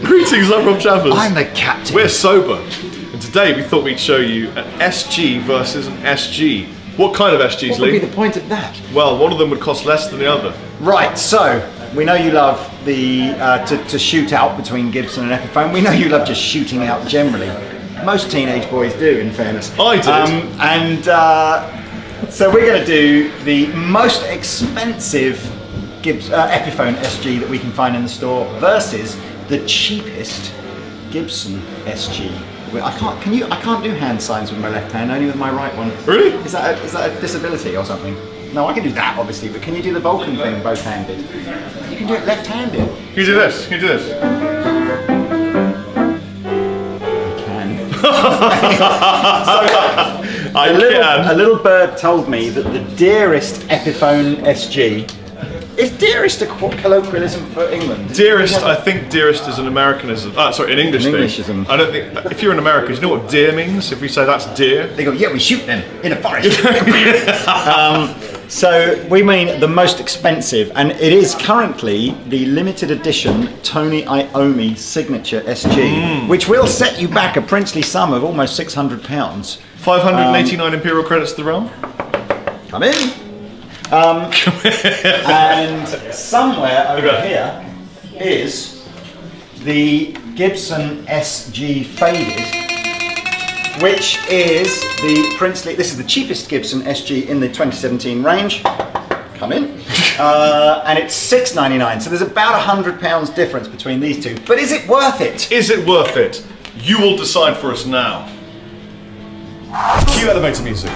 Greetings, I'm Rob Chapman. I'm the captain. We're sober, and today we thought we'd show you an SG versus an SG. What kind of SGs, What Lee? would be the point of that? Well, one of them would cost less than the other. Right, so we know you love the to shoot out between Gibson and Epiphone. We know you love just shooting out generally. Most teenage boys do, in fairness. I did. So we're going to do the most expensive Epiphone SG that we can find in the store versus the cheapest Gibson SG. I can't do hand signs with my left hand, only with my right one. Really? Is that a disability or something? No, I can do that obviously, but can you do the Vulcan thing both-handed? You can do it left-handed. Can you do this? Can you do this? I can. A little bird told me that the dearest Epiphone SG is dearest a colloquialism for England. Dearest, I think dearest is an Americanism. Sorry, an English thing. Englishism. I don't think. If you're in America, do you know what deer means? If we say that's deer, They go, yeah, we shoot them in a forest. So we mean the most expensive, and it is currently the limited edition Tony Iommi Signature SG, which will set you back a princely sum of almost £600. 589 imperial credits to the realm. Come in. And somewhere over here is the Gibson SG Faded, which is the princely. This is the cheapest Gibson SG in the 2017 range. Come in, and it's $699. So there's about £100 difference between these two. But is it worth it? Is it worth it? You will decide for us now. Cue elevator music.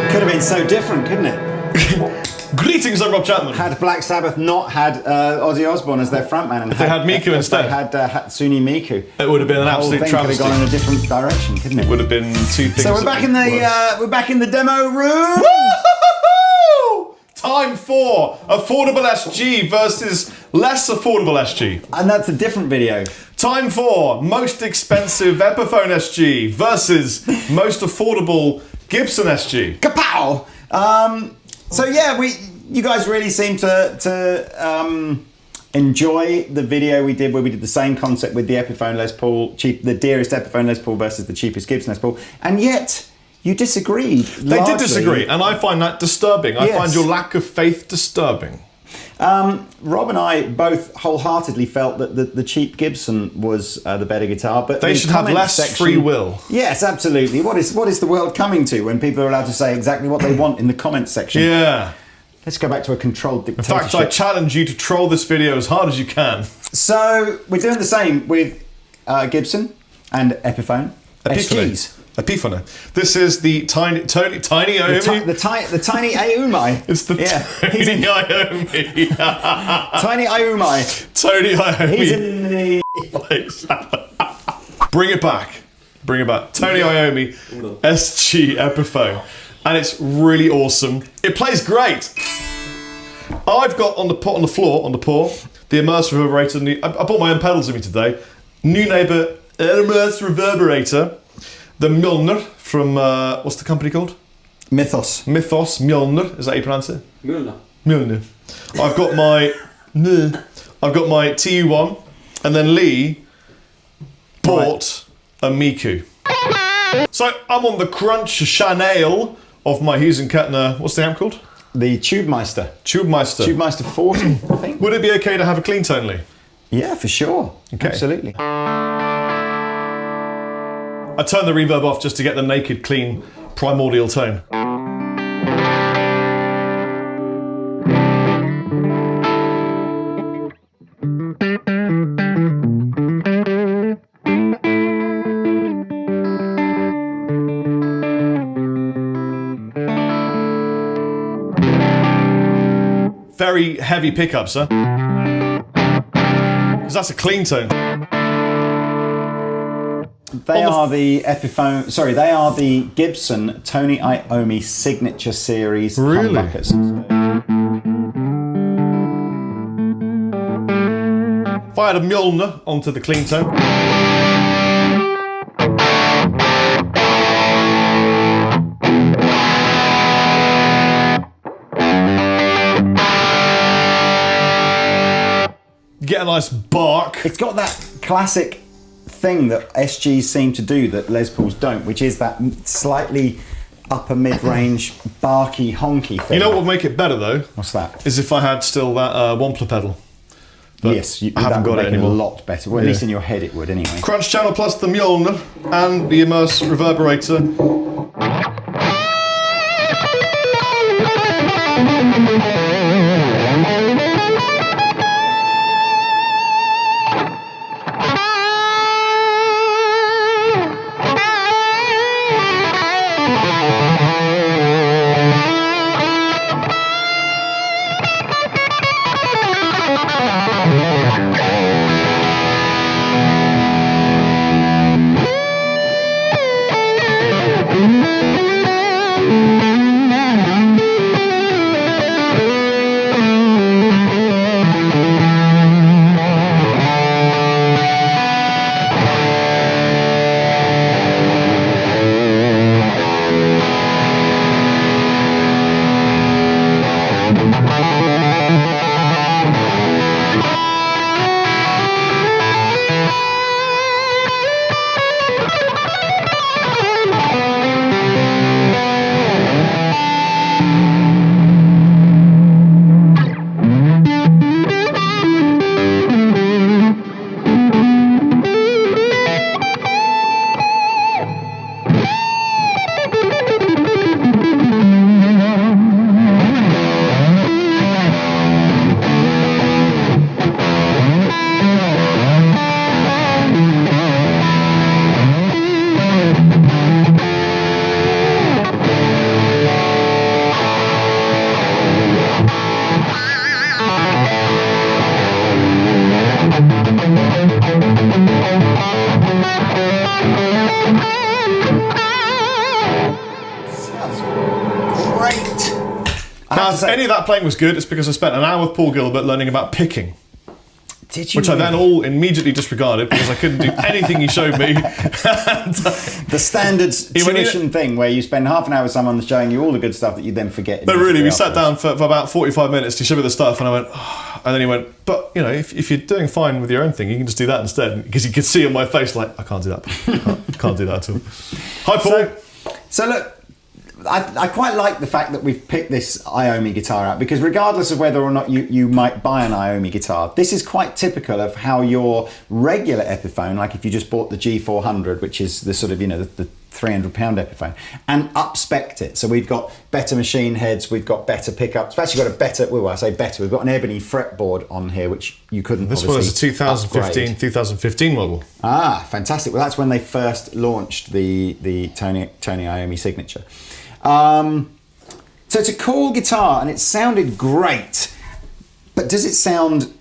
Could have been so different, couldn't it? Greetings, I'm Rob Chapman. Had Black Sabbath not had Ozzy Osbourne as their frontman, and they had Miku instead. They had Hatsune Miku. It would have been an absolute travesty. travesty. Could have gone in a different direction, couldn't it? It would have been two things. So we're back in the demo room. Woo-hoo-hoo! Time for affordable SG versus less affordable SG. And that's a different video. Time for most expensive Epiphone SG versus most affordable Gibson SG. Kapow! So yeah, you guys really seem to enjoy the video we did where we did the same concept with the Epiphone Les Paul, the dearest Epiphone Les Paul versus the cheapest Gibson Les Paul, and yet you disagreed. They did disagree, and I find that disturbing. I find your lack of faith disturbing. Rob and I both wholeheartedly felt that the cheap Gibson was the better guitar, but they should have less free will. Yes, absolutely. What is the world coming to when people are allowed to say exactly what they want in the comments section? Yeah. Let's go back to a controlled dictatorship. In fact, I challenge you to troll this video as hard as you can. So we're doing the same with Gibson and Epiphone. SGs. Epiphone. This is the tiny Iommi. The tiny Iommi. It's the tiny Iommi. Tiny Iommi. Tony Iommi. He's in the place. Bring it back. Tony Iommi SG Epiphone. And it's really awesome. It plays great. I've got on the floor, the immersive reverberator. I bought my own pedals with me today. New Neighbour immersive reverberator. The Mjolnir from, what's the company called? Mythos. Mjolnir. Is that how you pronounce it? Mjolnir. I've got my TU1, and then Lee bought a Miku. So I'm on the Crunch Chanel of my Hughes & Kettner, what's the amp called? The Tubemeister. Tubemeister 40, I think. Would it be okay to have a clean tone, Lee? Yeah, for sure. Okay. Absolutely. I turn the reverb off just to get the naked, clean, primordial tone. Very heavy pickups, huh? Because that's a clean tone. They are the Epiphone, sorry, they are the Gibson Tony Iommi Signature Series humbuckers. If I had a Mjolnir onto the clean tone. Get a nice bark. It's got that classic thing that SGs seem to do that Les Pauls don't, which is that slightly upper mid-range barky honky thing. You know what would make it better though? What's that? Is if I had still that Wampler pedal. But yes, I haven't got it anymore. A lot better. Well, at least in your head it would anyway. Crunch channel plus the Mjolnir and the Immerse reverberator. Now, if any of that playing was good, it's because I spent an hour with Paul Gilbert learning about picking. Did you? Which I then all immediately disregarded because I couldn't do anything he showed me. The standard tuition thing where you spend half an hour with someone showing you all the good stuff that you then forget. But really, we sat down for about 45 minutes to show me the stuff, and I went, oh. And then he went, but you know, if you're doing fine with your own thing, you can just do that instead. Because you could see on my face, like, I can't do that. Can't do that at all. Hi, Paul. So look, I quite like the fact that we've picked this Iommi guitar out, because regardless of whether or not you might buy an Iommi guitar, this is quite typical of how your regular Epiphone, like if you just bought the G400, which is the sort of, you know, the £300 Epiphone, and up-spec'd it. So we've got better machine heads, we've got better pickups. We've actually got a better, well, I say better, we've got an ebony fretboard on here, which you couldn't This one is a 2015 model. Ah, fantastic. Well, that's when they first launched the Tony Iommi Signature. So it's a cool guitar and it sounded great, but does it sound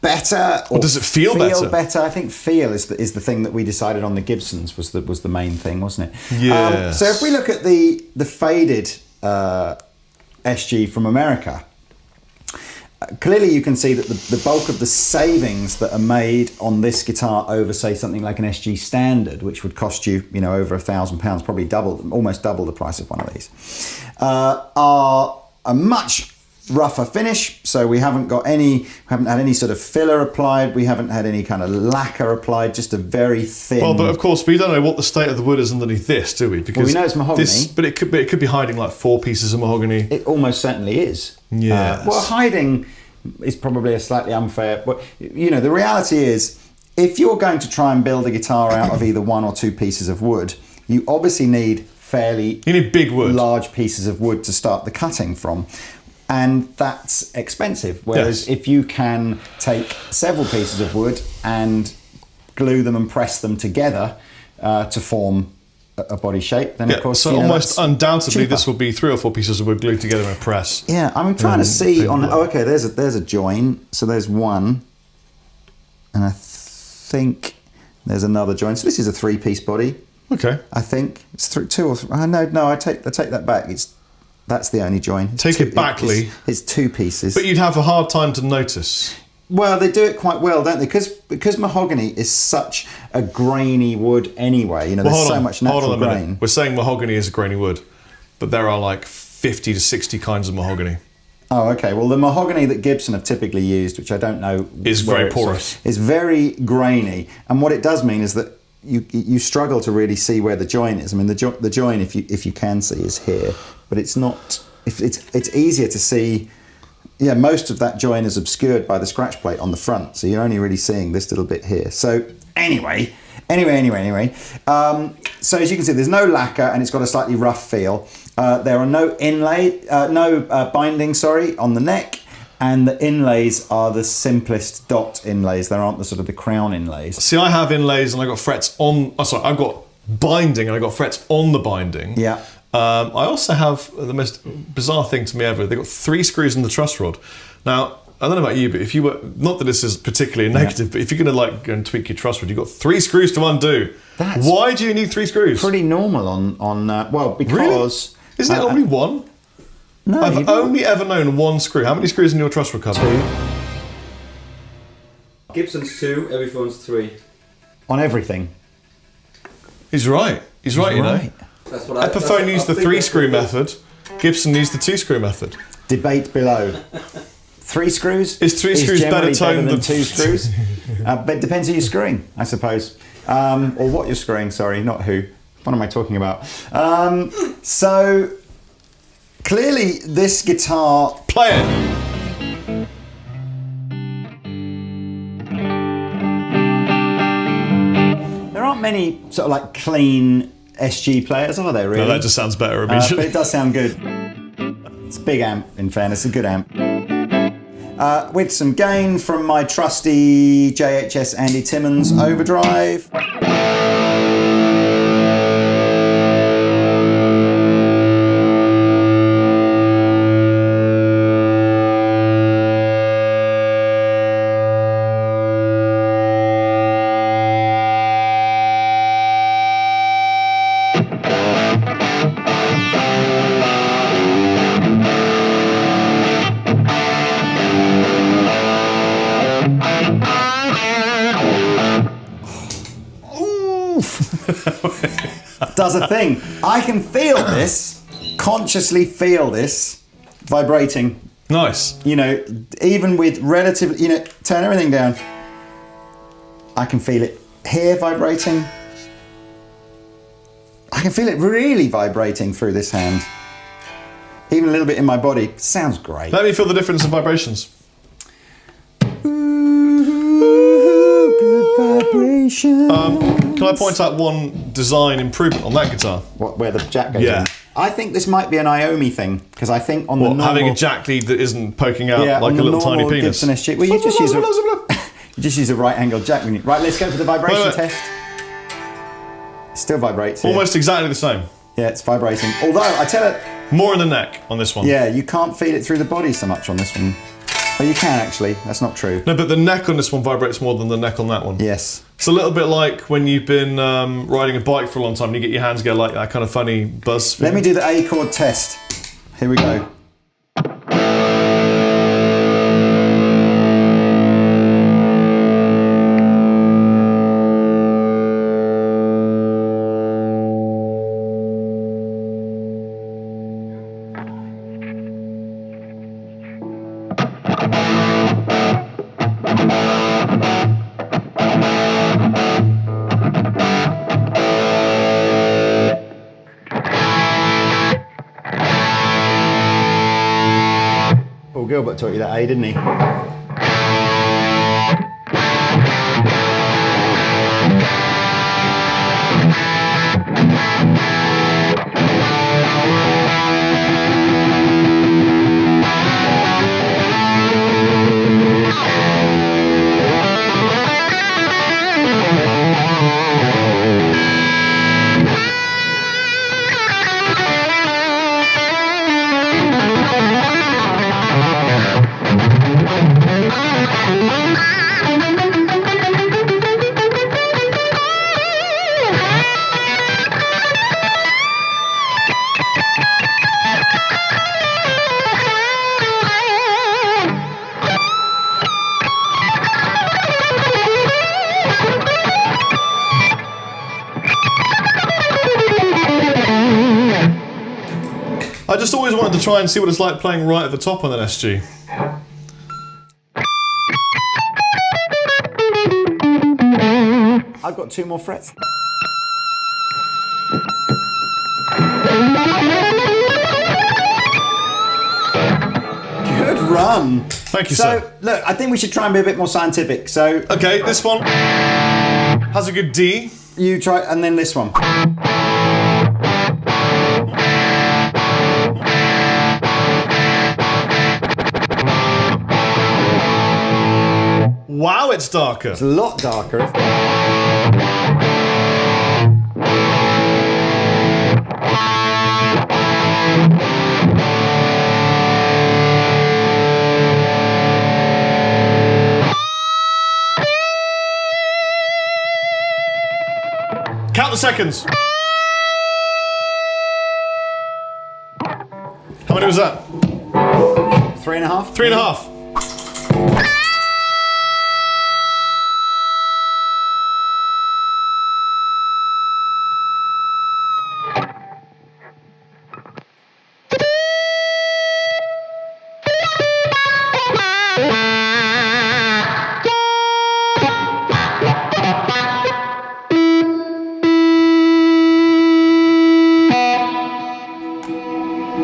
better or does it feel better? I think feel is the thing that we decided on the Gibsons was the main thing, wasn't it? Yes. So if we look at the faded SG from America, clearly you can see that the bulk of the savings that are made on this guitar over, say, something like an SG Standard, which would cost you, you know, over £1,000, probably almost double the price of one of these, are much rougher finish, so we haven't had any sort of filler applied, we haven't had any kind of lacquer applied, just a very thin. Well, but of course we don't know what the state of the wood is underneath this, do we? Because we know it's mahogany. But it could be hiding like 4 pieces of mahogany. It almost certainly is. Yes. Well, hiding is probably a slightly unfair. But you know, the reality is, if you're going to try and build a guitar out of either 1 or 2 pieces of wood, you obviously need You need big wood, large pieces of wood to start the cutting from. And that's expensive. Whereas if you can take several pieces of wood and glue them and press them together to form a body shape, then of course, so almost undoubtedly this will be 3 or 4 pieces of wood glued together in a press. Yeah, I'm trying to see on. Oh, okay. There's a join. So there's one, and I think there's another join. So this is a 3-piece body. Okay. I think it's 2 or 3. No. I take that back. That's the only join. Take it back, Lee. It's 2 pieces. But you'd have a hard time to notice. Well, they do it quite well, don't they? Because mahogany is such a grainy wood anyway. You know, there's so much natural grain. We're saying mahogany is a grainy wood, but there are like 50 to 60 kinds of mahogany. Oh, okay. Well, the mahogany that Gibson have typically used, which I don't know, is very porous. Is very grainy, and what it does mean is that you struggle to really see where the join is. I mean, the join, if you can see, is here, but it's not. It's easier to see. Yeah, most of that join is obscured by the scratch plate on the front, so you're only really seeing this little bit here. So anyway. So as you can see, there's no lacquer, and it's got a slightly rough feel. There are no binding, on the neck, and the inlays are the simplest dot inlays. There aren't the sort of the crown inlays. See, I have inlays, and I got frets on. I've got binding, and I got frets on the binding. Yeah. I also have the most bizarre thing to me ever. They've got 3 screws in the truss rod. Now, I don't know about you, but if you were, not that this is particularly negative, but if you're going to go and tweak your truss rod, you've got 3 screws to undo. Why do you need 3 screws? Pretty normal on well, because... Really? Isn't it only 1? No. I've only ever known 1 screw. How many screws in your truss rod cover? 2. Gibson's 2, Epiphone's 3. On everything. He's right, you know. That's what I Epiphone used the 3-screw method. Gibson used the 2-screw method. Debate below. 3 screws is 3 screws better toned than 2 screws? But it depends who you're screwing, I suppose. Or what you're screwing, sorry, not who. What am I talking about? So, clearly this guitar... Play it! There aren't many sort of like clean SG players, are there really? No, that just sounds better immediately. But it does sound good. It's a big amp, in fairness, a good amp. With some gain from my trusty JHS Andy Timmons overdrive. Does a thing. I can feel this, consciously feel this vibrating. Nice. You know, even with relatively, you know, turn everything down. I can feel it here vibrating. I can feel it really vibrating through this hand. Even a little bit in my body. Sounds great. Let me feel the difference in vibrations. Vibration. Can I point out one design improvement on that guitar? What, where the jack goes Yeah. in? I think this might be an Iommi thing, because I think on the normal... having a jack lead that isn't poking out yeah, like on a the little tiny normal penis. Gibson SG. Well, you just use a right-angled jack. Right, let's go for the vibration Wait. test. It still vibrates here. Almost exactly the same. Yeah, it's vibrating. Although, I tell it... More in the neck on this one. Yeah, you can't feel it through the body so much on this one. Well, you can actually. That's not true. No, but the neck on this one vibrates more than the neck on that one. Yes. It's a little bit like when you've been riding a bike for a long time and you get your hands go like that kind of funny buzz. Let me do the A chord test. Here we go. Robert taught you that A, didn't he? I just always wanted to try and see what it's like playing right at the top on an SG. I've got 2 more frets. Good run. Thank you, sir. So, look, I think we should try and be a bit more scientific. So, Okay, this one has a good D. you try, and then this one. Wow, it's darker. It's a lot darker. Count the seconds. How many was that? 3.5. 3.5.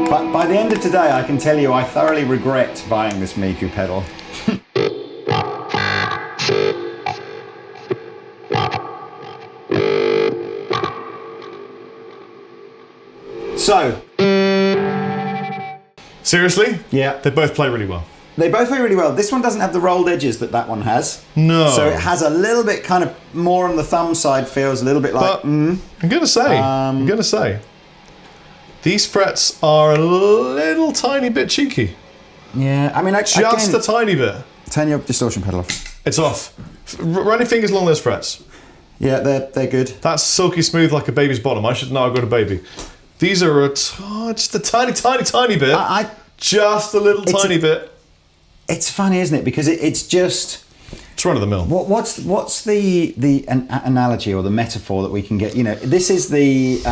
But by the end of today, I can tell you I thoroughly regret buying this Miku pedal. So, Seriously? yeah, They both play really well. they both play really well. This one doesn't have the rolled edges that that one has. No. So it has a little bit kind of more on the thumb side, feels a little bit like, But I'm gonna say, these frets are a little tiny bit cheeky. yeah, I mean, Just again, a tiny bit. turn your distortion pedal off. It's off. Run your fingers along those frets. Yeah, they're good. That's silky smooth like a baby's bottom. I should know I've got a baby. These are just a tiny, tiny, tiny bit. Just a little tiny bit. It's funny, isn't it? Because it's just... It's run of the mill. What's the analogy or the metaphor that we can get? You know, this is this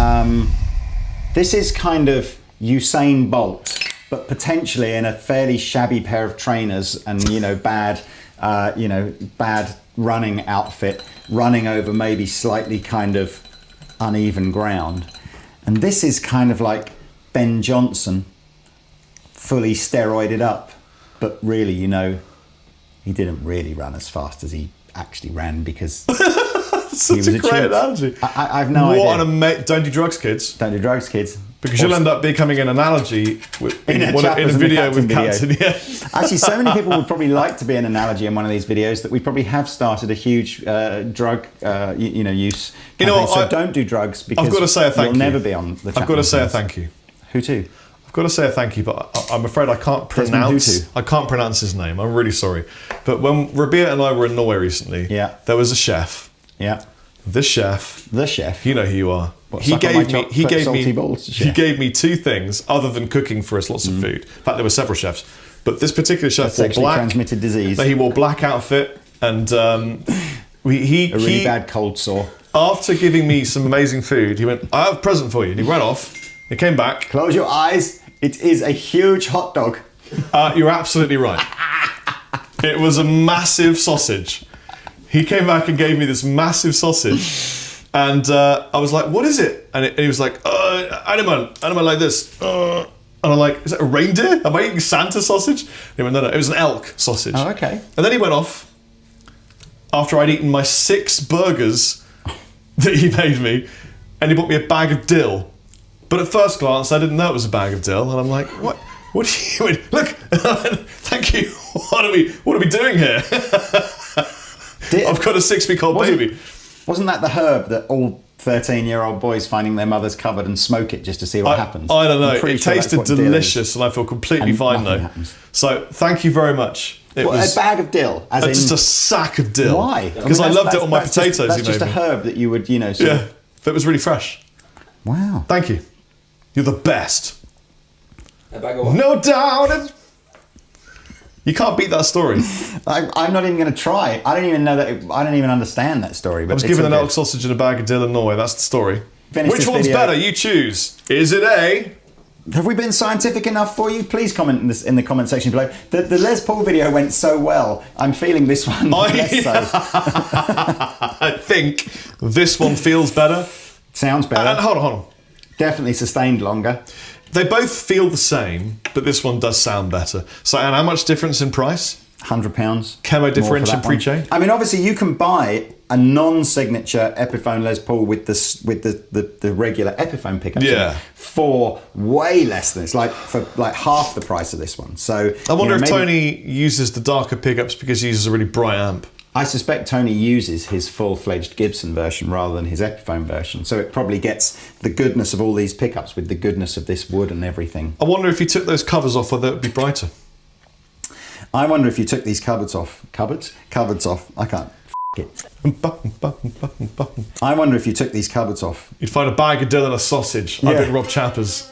is kind of Usain Bolt, but potentially in a fairly shabby pair of trainers and bad running outfit, running over maybe slightly kind of uneven ground, and this is kind of like Ben Johnson, fully steroided up, but really, he didn't really run as fast as he actually ran because Such a great analogy. I've no idea. Don't do drugs, kids. Don't do drugs, kids. Because you'll end up becoming an analogy in a video with Captain. Yeah. Actually, so many people would probably like to be an analogy in one of these videos that we probably have started a huge drug use. So don't do drugs because I've got to say a thank you'll you. never be on the Chapman I've got to say a Guitars. thank you. Who to? I've got to say a thank you, but I'm afraid I can't pronounce. I can't pronounce his name. I'm really sorry. But when Rabia and I were in Norway recently, there was a chef. Yeah. The chef. The chef. You know who you are. What, He gave salty balls to chef? he gave me two things other than cooking for us lots of food. In fact, there were several chefs, but this particular chef wore Sexually black. transmitted disease. He wore black outfit, and a really bad cold sore. After giving me some amazing food, he went, "I have a present for you," and he ran off. He came back. Close your eyes. It is a huge hot dog. You're absolutely right. It was a massive sausage. He came back and gave me this massive sausage, and I was like, "What is it?" And he was like, "Animal like this." And I'm like, is it a reindeer? Am I eating Santa sausage? He went, no, it was an elk sausage. Oh, okay. And then he went off after I'd eaten my 6 burgers that he made me, and he bought me a bag of dill. But at first glance, I didn't know it was a bag of dill, and I'm like, what? What are you doing? Look, thank you. What are we doing here? I've got a 6-week-old baby. Wasn't that the herb that all 13-year-old boys finding their mothers covered and smoke it just to see what happens? I don't know. It tasted delicious, and I feel completely fine now. Happens. So thank you very much. It was a bag of dill, as in just a sack of dill. Why? Because I loved it on my potatoes. That's just a herb that you would, sort of... It was really fresh. Wow. Thank you. You're the best. A bag of what? No doubt. You can't beat that story. I'm not even going to try. I don't even know that. I don't even understand that story. But I was given an elk sausage and a bag of dill in Norway. That's the story. Finish Which this one's video. better? You choose. Is it A? Have we been scientific enough for you? Please comment in the comment section below. The Les Paul video went so well. I'm feeling this one less so. I think this one feels better. Sounds better. And hold on. Definitely sustained longer. They both feel the same, but this one does sound better. So, and how much difference in price? £100. Camo differential pre-chain? I mean, obviously, you can buy a non-signature Epiphone Les Paul with the regular Epiphone pickups for way less than for half the price of this one. So I wonder if Tony uses the darker pickups because he uses a really bright amp. I suspect Tony uses his full-fledged Gibson version rather than his Epiphone version, so it probably gets the goodness of all these pickups with the goodness of this wood and everything. I wonder if he took those covers off, whether it would be brighter. I wonder if you took these cupboards off. Cupboards off. I can't. It. I wonder if you took these cupboards off. You'd find a bag of dill and a sausage. I've been Rob Chappers.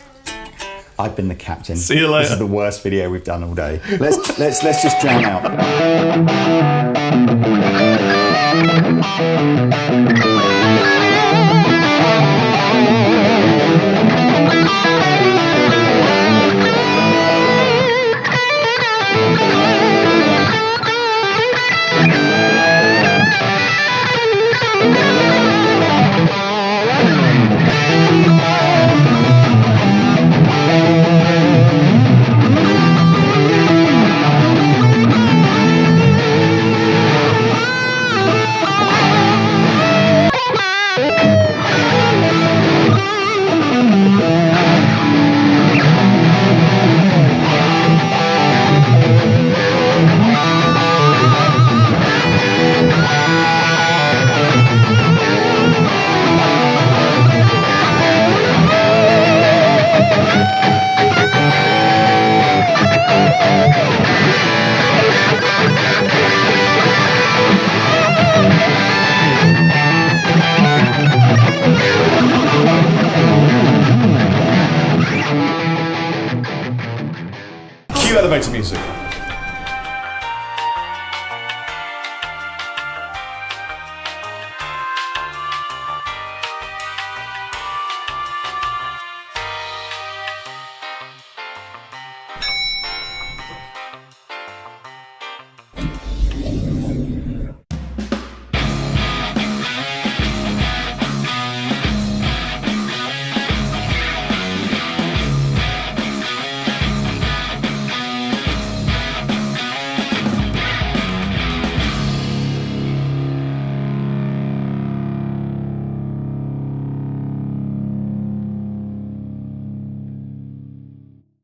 I've been the captain. See you later. This is the worst video we've done all day. Let's just jam out. Cue elevator music.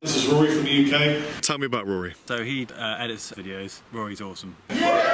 This is Rory from the UK. Tell me about Rory. So he edits videos. Rory's awesome. Yeah!